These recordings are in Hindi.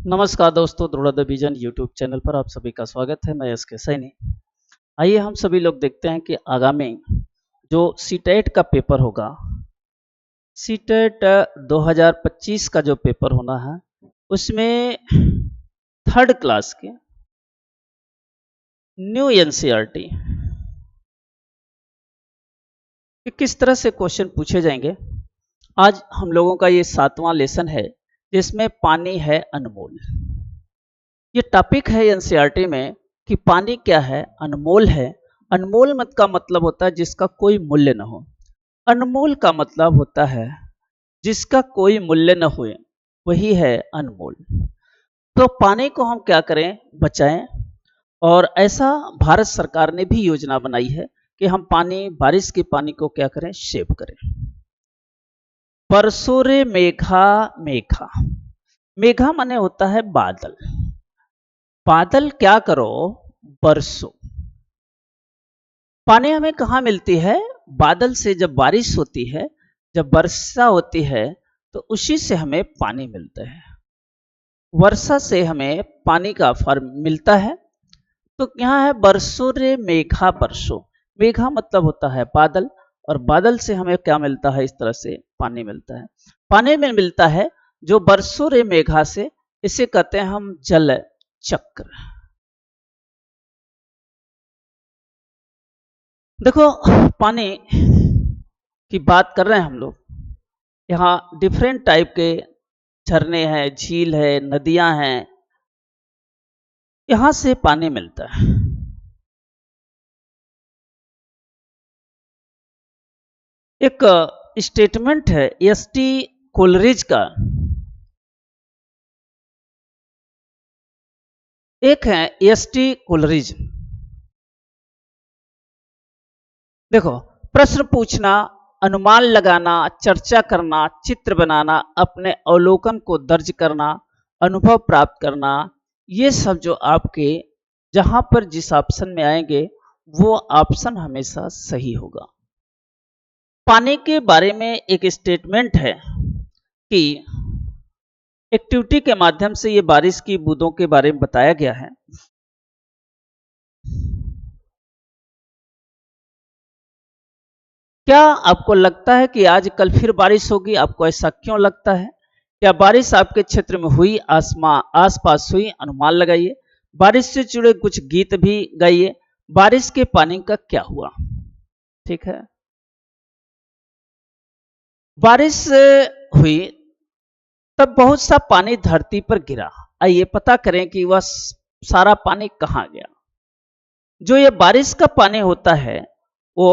नमस्कार दोस्तों, ध्रुव विजन यूट्यूब चैनल पर आप सभी का स्वागत है। मैं एसके सैनी। आइए हम सभी लोग देखते हैं कि आगामी जो सीटेट का पेपर होगा, सीटेट 2025 का जो पेपर होना है, उसमें थर्ड क्लास के न्यू एनसीईआरटी कि किस तरह से क्वेश्चन पूछे जाएंगे। आज हम लोगों का ये 7वां लेसन है जिसमें पानी है अनमोल। ये टॉपिक है एनसीईआरटी में कि पानी क्या है, अनमोल है। अनमोल मत का मतलब होता है जिसका कोई मूल्य न हो। अनमोल का मतलब होता है जिसका कोई मूल्य न हुए, वही है अनमोल। तो पानी को हम क्या करें, बचाएं। और ऐसा भारत सरकार ने भी योजना बनाई है कि हम पानी, बारिश के पानी को क्या करें, सेव करें। बरसो रे मेघा मेघा, मेघा माने होता है बादल। बादल क्या करो, बरसो। पानी हमें कहाँ मिलती है, बादल से। जब बारिश होती है, जब वर्षा होती है, तो उसी से हमें पानी मिलता है। वर्षा से हमें पानी का फर्म मिलता है। तो यहाँ है बरसो रे मेघा बरसो। मेघा मतलब होता है बादल, और बादल से हमें क्या मिलता है, इस तरह से पानी मिलता है। पानी में मिलता है जो बरसो रे मेघा से, इसे कहते हैं हम जल चक्र। देखो, पानी की बात कर रहे हैं हम लोग। यहाँ डिफरेंट टाइप के झरने हैं, झील है, नदियां हैं, यहां से पानी मिलता है। एक स्टेटमेंट है एसटी कोलरिज का, एक है एसटी कोलरिज। देखो, प्रश्न पूछना, अनुमान लगाना, चर्चा करना, चित्र बनाना, अपने अवलोकन को दर्ज करना, अनुभव प्राप्त करना, ये सब जो आपके जहां पर जिस ऑप्शन में आएंगे, वो ऑप्शन हमेशा सही होगा। पानी के बारे में एक स्टेटमेंट है कि एक्टिविटी के माध्यम से ये बारिश की बूंदों के बारे में बताया गया है। क्या आपको लगता है कि आज कल फिर बारिश होगी? आपको ऐसा क्यों लगता है? क्या बारिश आपके क्षेत्र में हुई, आसपास हुई? अनुमान लगाइए। बारिश से जुड़े कुछ गीत भी गाइए। बारिश के पानी का क्या हुआ? ठीक है, बारिश हुई तब बहुत सा पानी धरती पर गिरा। आइए पता करें कि वह सारा पानी कहाँ गया। जो ये बारिश का पानी होता है, वो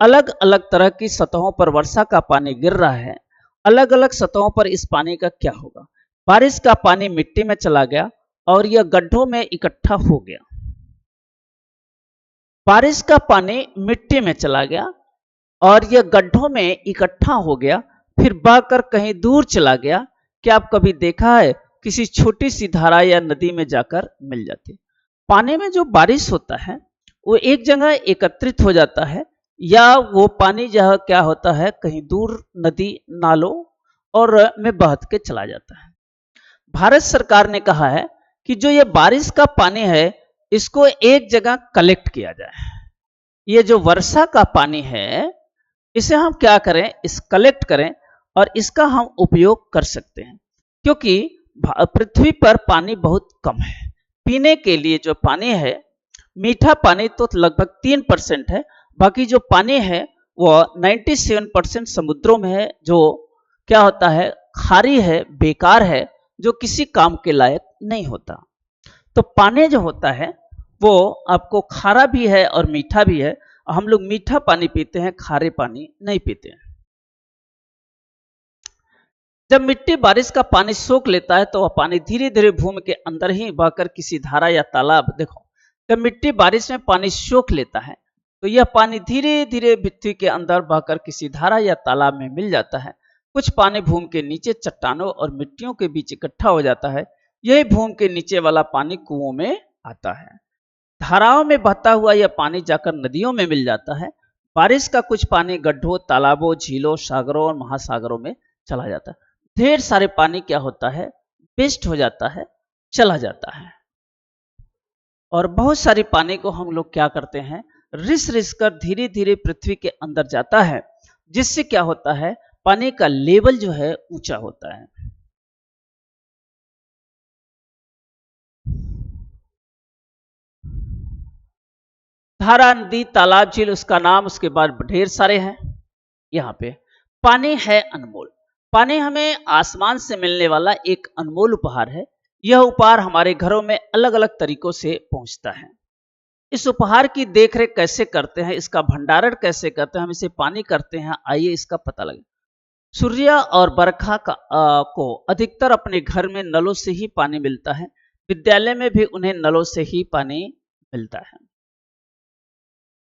अलग अलग तरह की सतहों पर वर्षा का पानी गिर रहा है। अलग अलग सतहों पर इस पानी का क्या होगा? बारिश का पानी मिट्टी में चला गया और यह गड्ढों में इकट्ठा हो गया। बारिश का पानी मिट्टी में चला गया और यह गड्ढों में इकट्ठा हो गया, फिर बहकर कहीं दूर चला गया। क्या आप कभी देखा है किसी छोटी सी धारा या नदी में जाकर मिल जाती? पानी में जो बारिश होता है, वो एक जगह एकत्रित हो जाता है, या वो पानी जो क्या होता है, कहीं दूर नदी नालों और में बह के चला जाता है। भारत सरकार ने कहा है कि जो ये बारिश का पानी है, इसको एक जगह कलेक्ट किया जाए। ये जो वर्षा का पानी है, इसे हम क्या करें, इस कलेक्ट करें और इसका हम उपयोग कर सकते हैं। क्योंकि पृथ्वी पर पानी बहुत कम है। पीने के लिए जो पानी है, मीठा पानी तो लगभग 3% है। बाकी जो पानी है वो 97% समुद्रों में है, जो क्या होता है, खारी है, बेकार है, जो किसी काम के लायक नहीं होता। तो पानी जो होता है वो आपको खारा भी है और मीठा भी है। हम लोग मीठा पानी पीते हैं, खारे पानी नहीं पीते हैं। जब मिट्टी बारिश का पानी सोख लेता है, तो वह पानी धीरे धीरे भूमि के अंदर ही बहकर किसी धारा या तालाब, देखो, जब मिट्टी बारिश में पानी सोख लेता है, तो यह पानी धीरे धीरे पृथ्वी के अंदर बहकर किसी धारा या तालाब में मिल जाता है। कुछ पानी भूमि के नीचे चट्टानों और मिट्टियों के बीच इकट्ठा हो जाता है। यही भूमि के नीचे वाला पानी कुओं में आता है। धाराओं में बहता हुआ यह पानी जाकर नदियों में मिल जाता है। बारिश का कुछ पानी गड्ढों, तालाबों, झीलों, सागरों और महासागरों में चला जाता है। ढेर सारे पानी क्या होता है, वेस्ट हो जाता है, चला जाता है। और बहुत सारी पानी को हम लोग क्या करते हैं, रिस रिस कर धीरे धीरे पृथ्वी के अंदर जाता है, जिससे क्या होता है, पानी का लेवल जो है ऊंचा होता है। धारा, नदी, तालाब, झील, उसका नाम उसके बाद ढेर सारे हैं। यहाँ पे पानी है अनमोल। पानी हमें आसमान से मिलने वाला एक अनमोल उपहार है। यह उपहार हमारे घरों में अलग अलग तरीकों से पहुंचता है। इस उपहार की देखरेख कैसे करते हैं, इसका भंडारण कैसे करते हैं, हम इसे पानी करते हैं, आइए इसका पता लगे। सूर्य और बरखा को अधिकतर अपने घर में नलों से ही पानी मिलता है। विद्यालय में भी उन्हें नलों से ही पानी मिलता है।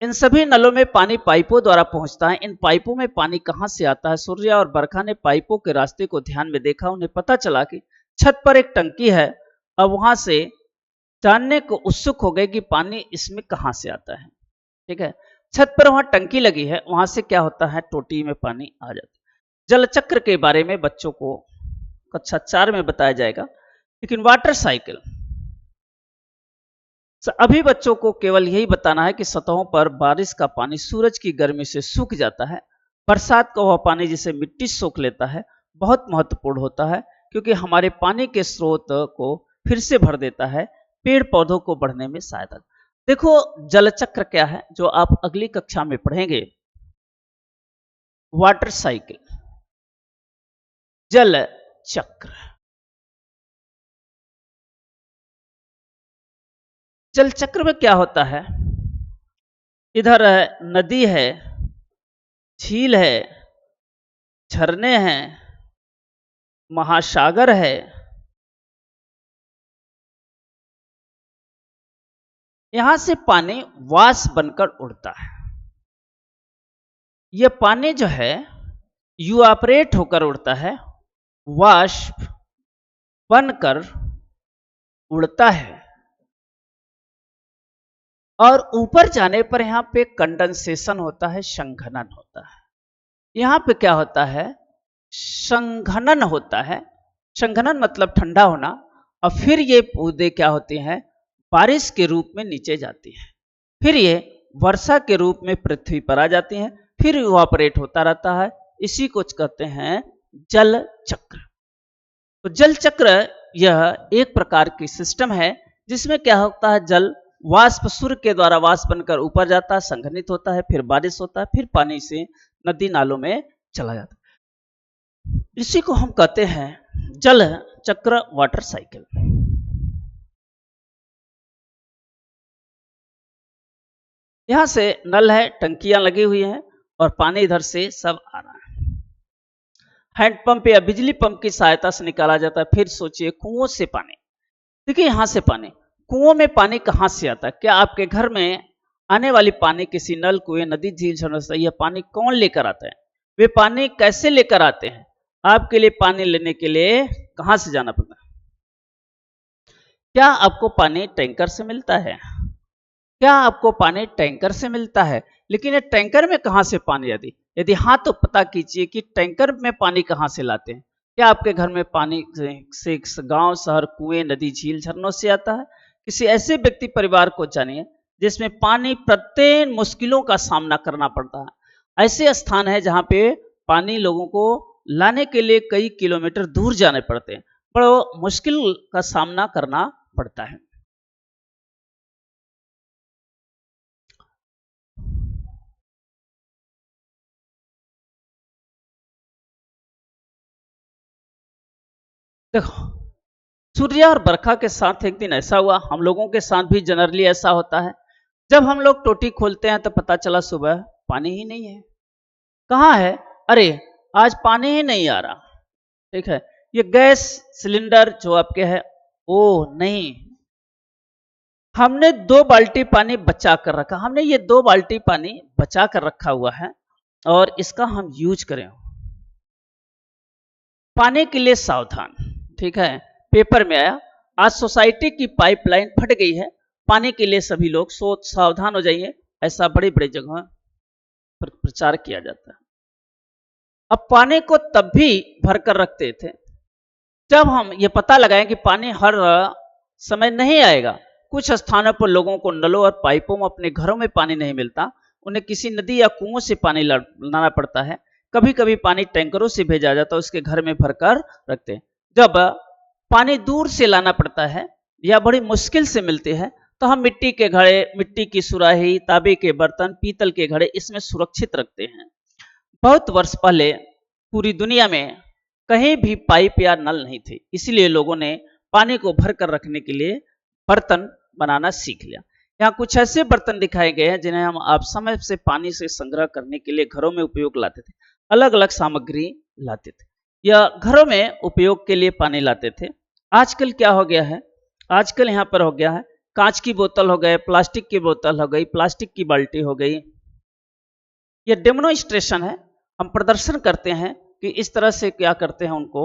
इन सभी नलों में पानी पाइपों द्वारा पहुंचता है। इन पाइपों में पानी कहां से आता है? सूर्य और बरखा ने पाइपों के रास्ते को ध्यान में देखा। उन्हें पता चला कि छत पर एक टंकी है। अब वहां से जानने को उत्सुक हो गए कि पानी इसमें कहां से आता है। ठीक है, छत पर वहां टंकी लगी है, वहां से क्या होता है, टोटी में पानी आ जाता है। जल चक्र के बारे में बच्चों को कक्षा 4 में बताया जाएगा, लेकिन वाटर साइकिल अभी बच्चों को केवल यही बताना है कि सतहों पर बारिश का पानी सूरज की गर्मी से सूख जाता है। बरसात का वह पानी जिसे मिट्टी सोख लेता है बहुत महत्वपूर्ण होता है, क्योंकि हमारे पानी के स्रोत को फिर से भर देता है, पेड़ पौधों को बढ़ने में सहायता। देखो जल चक्र क्या है, जो आप अगली कक्षा में पढ़ेंगे। वाटर साइकिल, जल चक्र। जल चक्र में क्या होता है, इधर नदी है, झील है, झरने हैं, महासागर है, यहां से पानी वाष्प बनकर उड़ता है। यह पानी जो है इवापोरेट होकर उड़ता है, वाष्प बनकर उड़ता है, और ऊपर जाने पर यहां पे कंडेंसेशन होता है, संघनन होता है। यहां पे क्या होता है, संघनन होता है। संघनन मतलब ठंडा होना। और फिर ये बूंदें क्या होती हैं, बारिश के रूप में नीचे जाती हैं, फिर ये वर्षा के रूप में पृथ्वी पर आ जाती हैं, फिर इवापोरेट होता रहता है। इसी को कहते हैं जल चक्र। तो जल चक्र यह एक प्रकार की सिस्टम है जिसमें क्या होता है, जल वाष्प सूर्य के द्वारा वाष्प बनकर ऊपर जाता है, संघनित होता है, फिर बारिश होता है, फिर पानी से नदी नालों में चला जाता है। इसी को हम कहते हैं जल चक्र, वाटर साइकिल। यहां से नल है, टंकियां लगी हुई हैं, और पानी इधर से सब आ रहा है। हैंडपंप या बिजली पंप की सहायता से निकाला जाता है। फिर सोचिए कुओं से पानी। देखिए यहां से पानी, कुओं में पानी कहां से आता है? क्या आपके घर में आने वाली पानी किसी नल, कुएं, नदी, झील, झरनों से? यह पानी कौन लेकर आता है? वे पानी कैसे लेकर आते हैं? आपके लिए पानी लेने के लिए कहां से जाना पड़ता है? क्या आपको पानी टैंकर से मिलता है? क्या आपको पानी टैंकर से मिलता है? लेकिन ये टैंकर में कहां से पानी, यदि यदि हाँ तो पता कीजिए कि टैंकर में पानी कहां से लाते हैं। क्या आपके घर में पानी से गांव, शहर, कुएं, नदी, झील, झरनों से आता है? किसी ऐसे व्यक्ति परिवार को जानिए जिसमें पानी प्रत्येक मुश्किलों का सामना करना पड़ता है। ऐसे स्थान है जहां पे पानी लोगों को लाने के लिए कई किलोमीटर दूर जाने पड़ते हैं, बड़ा मुश्किल का सामना करना पड़ता है। देखो सूर्य और बरखा के साथ एक दिन ऐसा हुआ, हम लोगों के साथ भी जनरली ऐसा होता है। जब हम लोग टोटी खोलते हैं तो पता चला सुबह पानी ही नहीं है। कहाँ है? अरे आज पानी ही नहीं आ रहा। ठीक है, ये गैस सिलेंडर जो आपके है, ओ नहीं, हमने 2 बाल्टी पानी बचा कर रखा। हमने ये 2 बाल्टी पानी बचा कर रखा हुआ है और इसका हम यूज करें। पानी के लिए सावधान। ठीक है, पेपर में आया आज सोसाइटी की पाइपलाइन फट गई है, पानी के लिए सभी लोग सोच सावधान हो जाइए। ऐसा बड़ी बड़ी जगह पर प्रचार किया जाता है। अब पानी को तब भी भरकर रखते थे जब हम ये पता लगाएं कि पानी हर समय नहीं आएगा। कुछ स्थानों पर लोगों को नलों और पाइपों में अपने घरों में पानी नहीं मिलता, उन्हें किसी नदी या कुओं से पानी लाना पड़ता है। कभी कभी पानी टैंकरों से भेजा जाता है, उसके घर में भरकर रखते हैं। जब पानी दूर से लाना पड़ता है या बड़ी मुश्किल से मिलती है तो हम मिट्टी के घड़े, मिट्टी की सुराही, तांबे के बर्तन, पीतल के घड़े इसमें सुरक्षित रखते हैं। बहुत वर्ष पहले पूरी दुनिया में कहीं भी पाइप या नल नहीं थे, इसलिए लोगों ने पानी को भर कर रखने के लिए बर्तन बनाना सीख लिया। यहाँ कुछ ऐसे बर्तन दिखाए गए हैं जिन्हें हम आप समय से पानी से संग्रह करने के लिए घरों में उपयोग लाते थे। अलग अलग सामग्री लाते थे या घरों में उपयोग के लिए पानी लाते थे। आजकल क्या हो गया है, आजकल यहाँ पर हो गया है कांच की बोतल हो गए, प्लास्टिक की बोतल हो गई, प्लास्टिक की बाल्टी हो गई। ये डेमोन्स्ट्रेशन है, हम प्रदर्शन करते हैं कि इस तरह से क्या करते हैं, उनको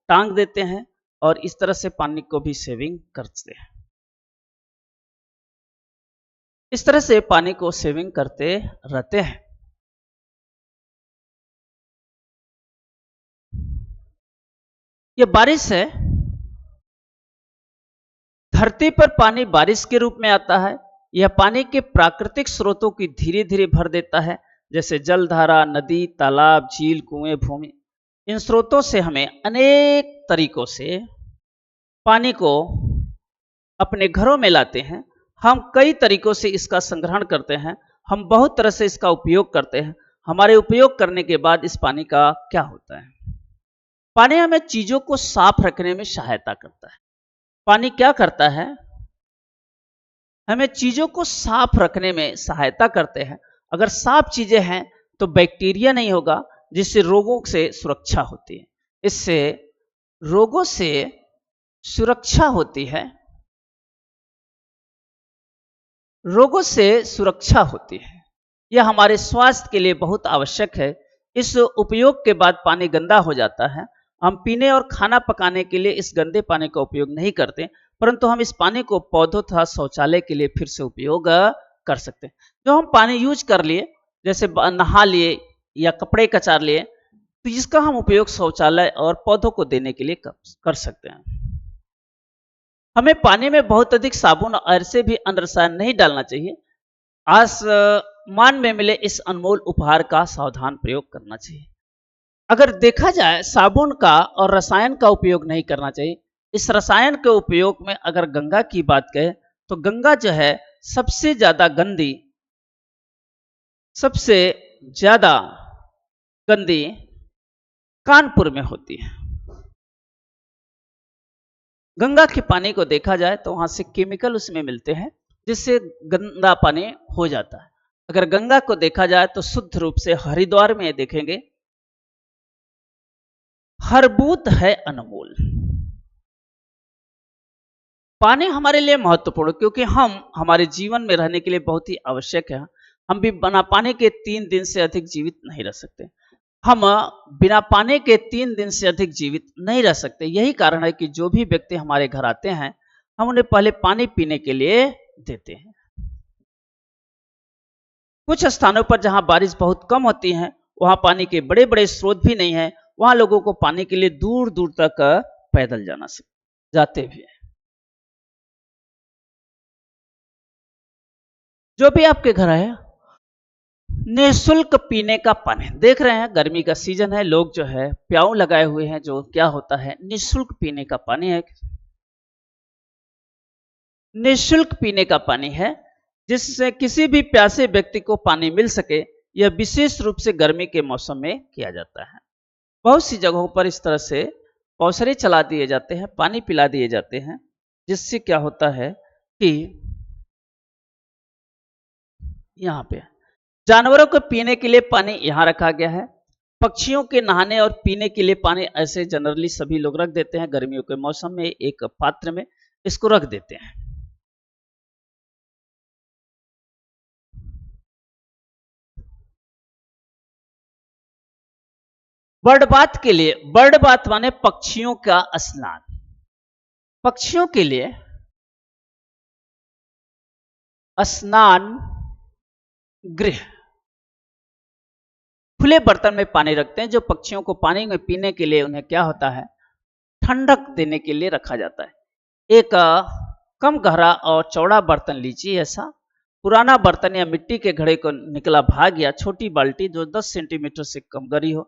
टांग देते हैं और इस तरह से पानी को भी सेविंग करते हैं। इस तरह से पानी को सेविंग करते रहते हैं। ये बारिश है, धरती पर पानी बारिश के रूप में आता है। यह पानी के प्राकृतिक स्रोतों की धीरे धीरे भर देता है, जैसे जलधारा, नदी, तालाब, झील, कुएं, भूमि। इन स्रोतों से हमें अनेक तरीकों से पानी को अपने घरों में लाते हैं। हम कई तरीकों से इसका संग्रहण करते हैं, हम बहुत तरह से इसका उपयोग करते हैं। हमारे उपयोग करने के बाद इस पानी का क्या होता है? पानी हमें चीजों को साफ रखने में सहायता करता है। पानी क्या करता है? हमें चीजों को साफ रखने में सहायता करते हैं। अगर साफ चीजें हैं तो बैक्टीरिया नहीं होगा, जिससे रोगों से सुरक्षा होती है। इससे रोगों से सुरक्षा होती है, रोगों से सुरक्षा होती है। यह हमारे स्वास्थ्य के लिए बहुत आवश्यक है। इस उपयोग के बाद पानी गंदा हो जाता है। हम पीने और खाना पकाने के लिए इस गंदे पानी का उपयोग नहीं करते, परंतु हम इस पानी को पौधों तथा शौचालय के लिए फिर से उपयोग कर सकते हैं। जो हम पानी यूज कर लिए, जैसे नहा लिए या कपड़े कचार लिए, तो इसका हम उपयोग शौचालय और पौधों को देने के लिए कर सकते हैं। हमें पानी में बहुत अधिक साबुन और ऐसे भी अन्य रसायन नहीं डालना चाहिए। आसमान में मिले इस अनमोल उपहार का सावधान प्रयोग करना चाहिए। अगर देखा जाए, साबुन का और रसायन का उपयोग नहीं करना चाहिए। इस रसायन के उपयोग में अगर गंगा की बात करें तो गंगा जो है सबसे ज्यादा गंदी कानपुर में होती है। गंगा के पानी को देखा जाए तो वहां से केमिकल उसमें मिलते हैं, जिससे गंदा पानी हो जाता है। अगर गंगा को देखा जाए तो शुद्ध रूप से हरिद्वार में देखेंगे, हर बूंद है अनमोल। पानी हमारे लिए महत्वपूर्ण, क्योंकि हम हमारे जीवन में रहने के लिए बहुत ही आवश्यक है। हम भी बिना पानी के 3 दिन से अधिक जीवित नहीं रह सकते। हम बिना पानी के 3 दिन से अधिक जीवित नहीं रह सकते। यही कारण है कि जो भी व्यक्ति हमारे घर आते हैं, हम उन्हें पहले पानी पीने के लिए देते हैं। कुछ स्थानों पर जहां बारिश बहुत कम होती है, वहां पानी के बड़े बड़े स्रोत भी नहीं है, वहां लोगों को पानी के लिए दूर दूर तक पैदल जाते भी हैं। जो भी आपके घर आए, निःशुल्क पीने का पानी देख रहे हैं। गर्मी का सीजन है, लोग जो है प्याऊ लगाए हुए हैं। जो क्या होता है, निःशुल्क पीने का पानी है। निःशुल्क पीने का पानी है, जिससे किसी भी प्यासे व्यक्ति को पानी मिल सके। यह विशेष रूप से गर्मी के मौसम में किया जाता है। बहुत सी जगहों पर इस तरह से पौसरे चला दिए जाते हैं, पानी पिला दिए जाते हैं, जिससे क्या होता है कि यहाँ पे जानवरों को पीने के लिए पानी यहाँ रखा गया है। पक्षियों के नहाने और पीने के लिए पानी ऐसे जनरली सभी लोग रख देते हैं। गर्मियों के मौसम में एक पात्र में इसको रख देते हैं। बर्ड बाथ के लिए, बर्ड बाथ माने पक्षियों का स्नान। पक्षियों के लिए स्नान गृह, खुले बर्तन में पानी रखते हैं, जो पक्षियों को पानी में पीने के लिए उन्हें क्या होता है, ठंडक देने के लिए रखा जाता है। एक कम गहरा और चौड़ा बर्तन लीजिए। ऐसा पुराना बर्तन या मिट्टी के घड़े को निकला भाग या छोटी बाल्टी जो 10 सेंटीमीटर से कम गहरी हो।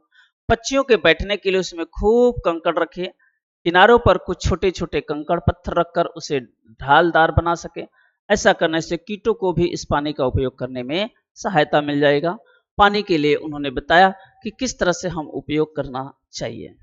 पक्षियों के बैठने के लिए उसमें खूब कंकड़ रखिए। किनारों पर कुछ छोटे छोटे कंकड़ पत्थर रखकर उसे ढालदार बना सके। ऐसा करने से कीटों को भी इस पानी का उपयोग करने में सहायता मिल जाएगा। पानी के लिए उन्होंने बताया कि किस तरह से हम उपयोग करना चाहिए।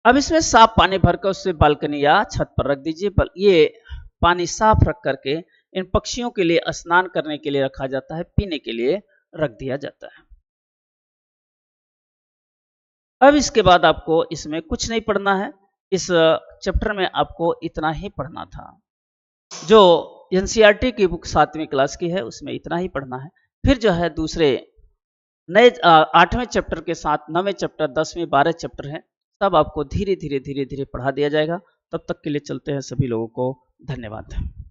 अब इसमें साफ पानी भरकर उससे बालकनी या छत पर रख दीजिए। ये पानी साफ रख करके इन पक्षियों के लिए स्नान करने के लिए रखा जाता है, पीने के लिए रख दिया जाता है। अब इसके बाद आपको इसमें कुछ नहीं पढ़ना है। इस चैप्टर में आपको इतना ही पढ़ना था। जो एनसीईआरटी की बुक 7वीं क्लास की है उसमें इतना ही पढ़ना है। फिर जो है दूसरे नए 8वें चैप्टर के साथ 9वें चैप्टर, 10वीं, 12 चैप्टर है, सब आपको धीरे धीरे पढ़ा दिया जाएगा। तब तक के लिए चलते हैं। सभी लोगों को धन्यवाद।